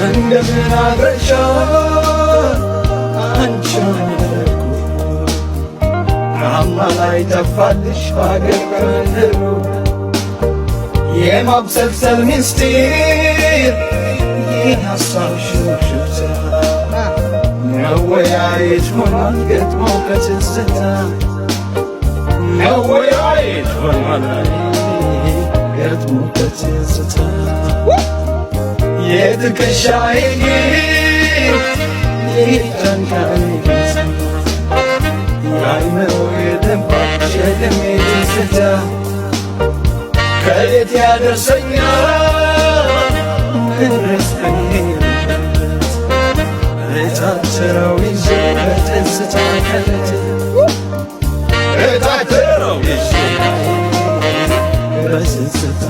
እንደምን አድረሻል አንቺ አማላይ ጠፋልሽ ባገር ከምድሩ የማብሰልሰል ሚስጢር የሐሳብሽ ሽታ መወያየት ሆኗል ገጥሞ ከትዝታ መወያየት ሆኗል ገጥሞ ከትዝታ የትከሻዬ የጨንቃዬ የአይምሮዬ ድንፋሽ የደሜ ትዝታ ከየት ያደርሰኛል መድረስ ከሄድኩበት እታትረው ይዤ በትዝታ ከለት እታትረው ይዤ በትዝታ